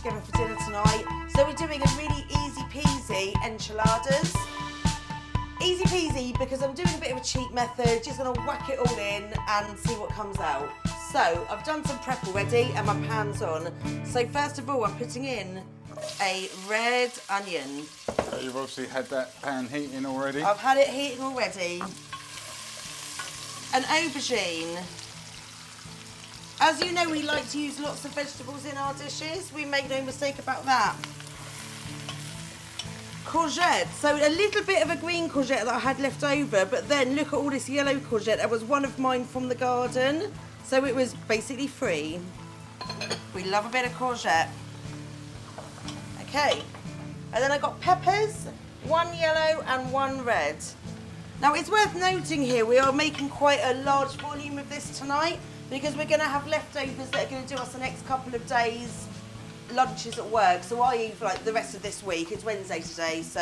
together for dinner tonight. So we're doing a really easy peasy enchiladas. Easy peasy because I'm doing a bit of a cheat method, just gonna whack it all in and see what comes out. So I've done some prep already and my pan's on. So first of all, I'm putting in a red onion. So you've obviously had that pan heating already? I've had it heating already. An aubergine. As you know, we like to use lots of vegetables in our dishes. We make no mistake about that. Courgette, so a little bit of a green courgette that I had left over, but then look at all this yellow courgette. That was one of mine from the garden, so it was basically free. We love a bit of courgette. Okay, and then I got peppers, one yellow and one red. Now it's worth noting here, we are making quite a large volume of this tonight because we're going to have leftovers that are going to do us the next couple of days lunches at work, so I eat like the rest of this week. It's Wednesday today, so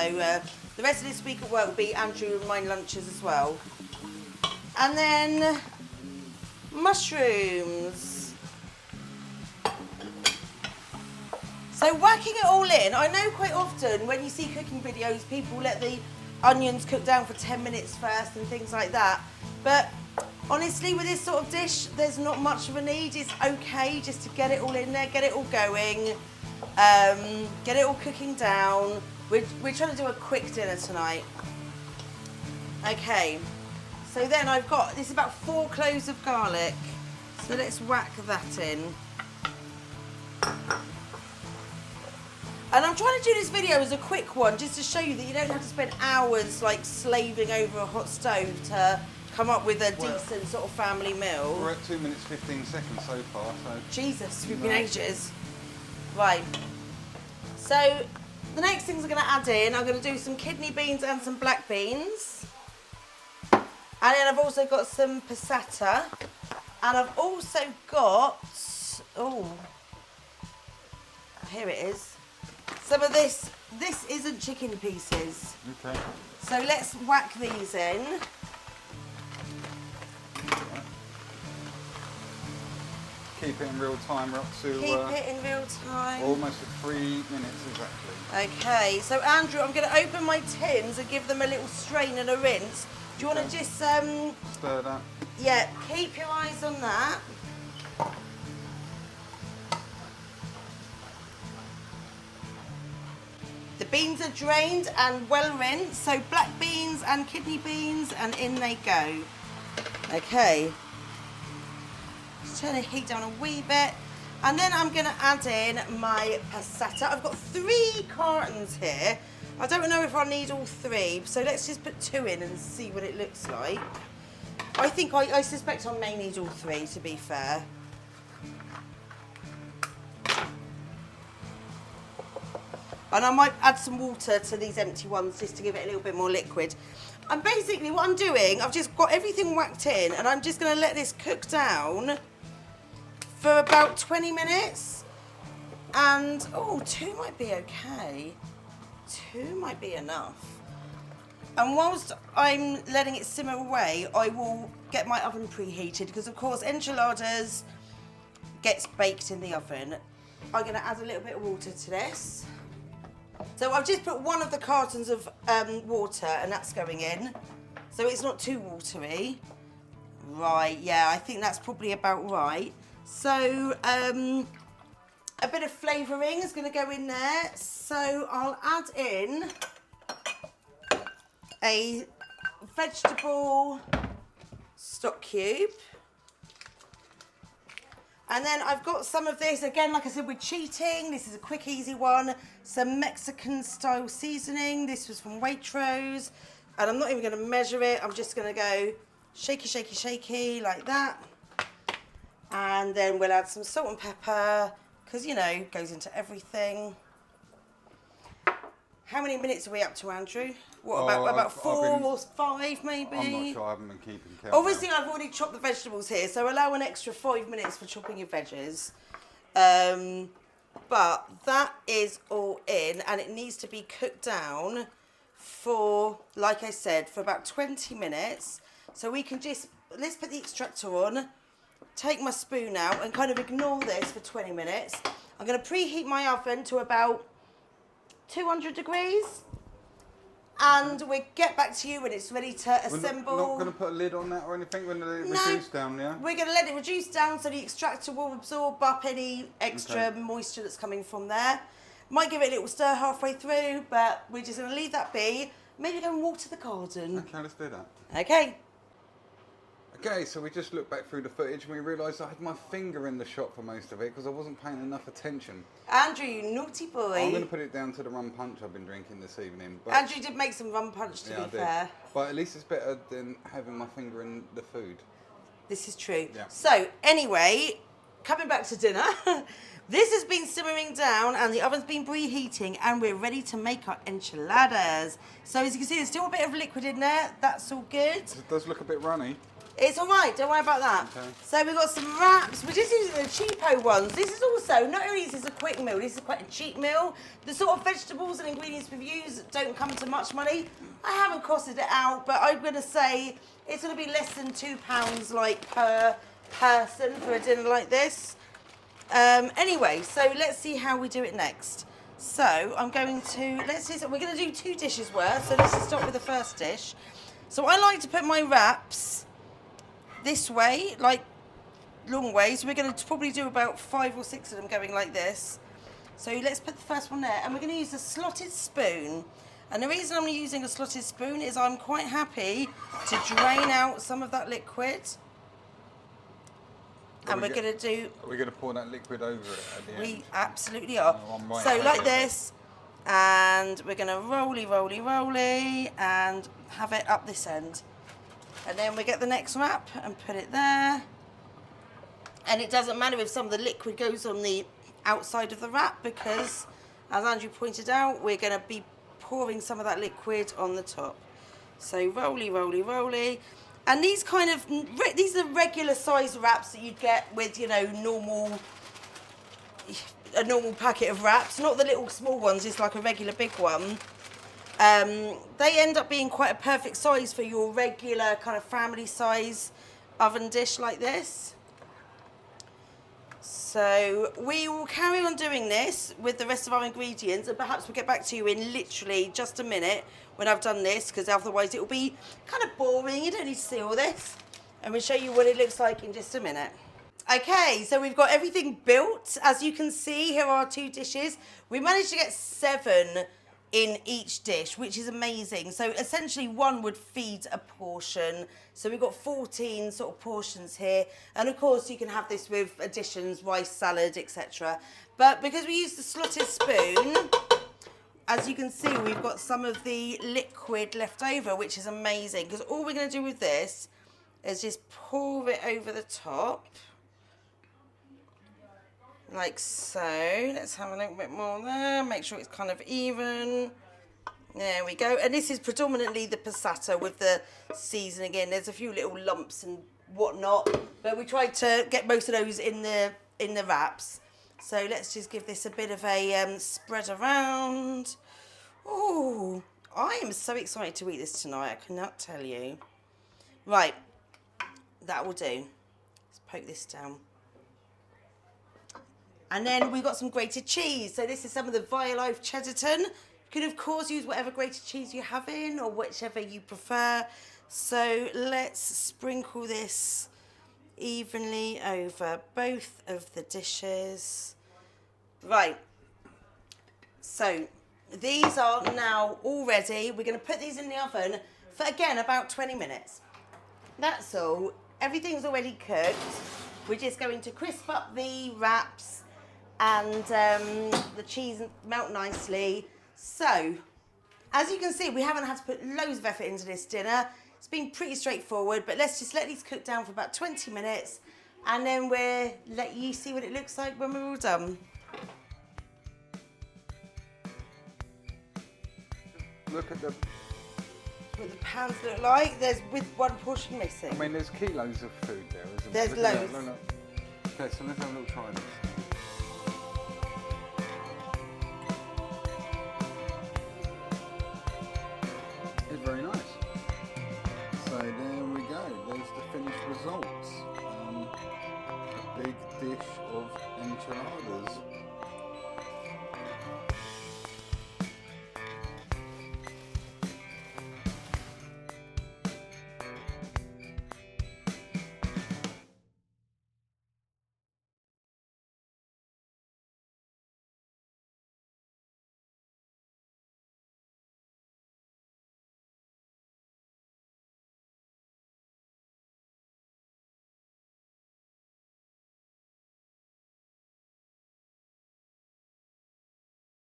the rest of this week at work will be Andrew and mine lunches as well. And then mushrooms. So whacking it all in, I know quite often when you see cooking videos, people let the onions cook down for 10 minutes first and things like that, but honestly, with this sort of dish, there's not much of a need. It's okay just to get it all in there, get it all going, get it all cooking down. We're trying to do a quick dinner tonight. Okay, so then I've got, this is about 4 cloves of garlic. So let's whack that in. And I'm trying to do this video as a quick one, just to show you that you don't have to spend hours like slaving over a hot stove to come up with a decent sort of family meal. We're at 2 minutes 15 seconds so far, so... Jesus, we've been ages. Right. So, the next things I'm going to add in, I'm going to do some kidney beans and some black beans. And then I've also got some passata. And I've also got, oh, here it is. Some of this isn't chicken pieces. Okay. So let's whack these in. Keep it in real time, we're up to... Keep it in real time. Almost at 3 minutes exactly. Okay, so Andrew, I'm going to open my tins and give them a little strain and a rinse. Do you want to just... Stir that. Yeah, keep your eyes on that. The beans are drained and well rinsed, so black beans and kidney beans, and in they go. Okay. Just turn the heat down a wee bit. And then I'm going to add in my passata. I've got 3 cartons here. I don't know if I need all 3, so let's just put 2 in and see what it looks like. I suspect I may need all 3, to be fair. And I might add some water to these empty ones just to give it a little bit more liquid. And basically what I'm doing, I've just got everything whacked in and I'm just going to let this cook down for about 20 minutes. And, oh, 2 might be okay. 2 might be enough. And whilst I'm letting it simmer away, I will get my oven preheated because, of course, enchiladas gets baked in the oven. I'm going to add a little bit of water to this. So I've just put 1 of the cartons of water and that's going in. So it's not too watery. Right, yeah, I think that's probably about right. So a bit of flavouring is going to go in there. So I'll add in a vegetable stock cube. And then I've got some of this, again, like I said, we're cheating. This is a quick, easy one. Some Mexican-style seasoning. This was from Waitrose. And I'm not even going to measure it. I'm just going to go shaky, shaky, shaky, like that. And then we'll add some salt and pepper, because, you know, it goes into everything. How many minutes are we up to, Andrew? What, about 4 or 5, maybe? I'm not sure, I haven't been keeping count. Obviously, I've already chopped the vegetables here, so allow an extra 5 minutes for chopping your veggies. But that is all in, and it needs to be cooked down for, like I said, for about 20 minutes. So we can just, let's put the extractor on, take my spoon out and kind of ignore this for 20 minutes. I'm going to preheat my oven to about 200 degrees. And we'll get back to you when it's ready to assemble. We're not going to put a lid on that or anything? We're going to let it reduce down, yeah? We're going to let it reduce down so the extractor will absorb up any extra moisture that's coming from there. Might give it a little stir halfway through, but we're just going to leave that be. Maybe go and water the garden. Okay, let's do that. Okay. Okay, so we just looked back through the footage and we realised I had my finger in the shot for most of it because I wasn't paying enough attention. Andrew, you naughty boy. I'm going to put it down to the rum punch I've been drinking this evening. But Andrew did make some rum punch, to be fair. But at least it's better than having my finger in the food. This is true. Yeah. So, anyway, coming back to dinner, this has been simmering down and the oven's been preheating and we're ready to make our enchiladas. So, as you can see, there's still a bit of liquid in there. That's all good. It does look a bit runny. It's all right, don't worry about that. Okay. So we've got some wraps. We're just using the cheapo ones. This is also, not only is this a quick meal, this is quite a cheap meal. The sort of vegetables and ingredients we've used don't come to much money. I haven't costed it out, but I'm going to say it's going to be less than £2 like per person for a dinner like this. Anyway, so let's see how we do it next. So I'm going to, we're going to do 2 dishes worth. So let's just start with the first dish. So I like to put my wraps this way, like long way. So we're going to probably do about 5 or 6 of them going like this. So let's put the first one there, and we're going to use a slotted spoon. And the reason I'm using a slotted spoon is I'm quite happy to drain out some of that liquid. And we're going to do... Are we going to pour that liquid over it at the end? We absolutely are. Right, so like this, and we're going to roly, and have it up this end. And then we get the next wrap and put it there. And it doesn't matter if some of the liquid goes on the outside of the wrap because, as Andrew pointed out, we're going to be pouring some of that liquid on the top. So roly. And these these are regular size wraps that you'd get with, you know, a normal packet of wraps, not the little small ones, it's like a regular big one. They end up being quite a perfect size for your regular kind of family size oven dish like this. So we will carry on doing this with the rest of our ingredients, and perhaps we'll get back to you in literally just a minute when I've done this, because otherwise it will be kind of boring. You don't need to see all this. And we'll show you what it looks like in just a minute. Okay, so we've got everything built. As you can see, here are 2 dishes. We managed to get 7 in each dish, which is amazing. So essentially 1 would feed a portion. So we've got 14 sort of portions here. And of course you can have this with additions, rice, salad, etc. But because we use the slotted spoon, as you can see, we've got some of the liquid left over, which is amazing. Because all we're going to do with this is just pour it over the top. Like so. Let's have a little bit more there. Make sure it's kind of even. There we go. And this is predominantly the passata with the seasoning in. There's a few little lumps and whatnot, but we tried to get most of those in the wraps. So let's just give this a bit of a spread around. Oh, I am so excited to eat this tonight. I cannot tell you. Right, that will do. Let's poke this down. And then we've got some grated cheese. So this is some of the Violife Cheddarton. You can, of course, use whatever grated cheese you have in or whichever you prefer. So let's sprinkle this evenly over both of the dishes. Right. So these are now all ready. We're going to put these in the oven for, again, about 20 minutes. That's all. Everything's already cooked. We're just going to crisp up the wraps and the cheese melt nicely. So, as you can see, we haven't had to put loads of effort into this dinner. It's been pretty straightforward, but let's just let these cook down for about 20 minutes and then we'll let you see what it looks like when we're all done. Look at the... What the pans look like. There's with 1 portion missing. I mean, there's kilos of food there, isn't there? There's loads. Look. Okay, so let's have a little try this. It's very nice. So there we go. There's the finished results. A big dish of enchiladas.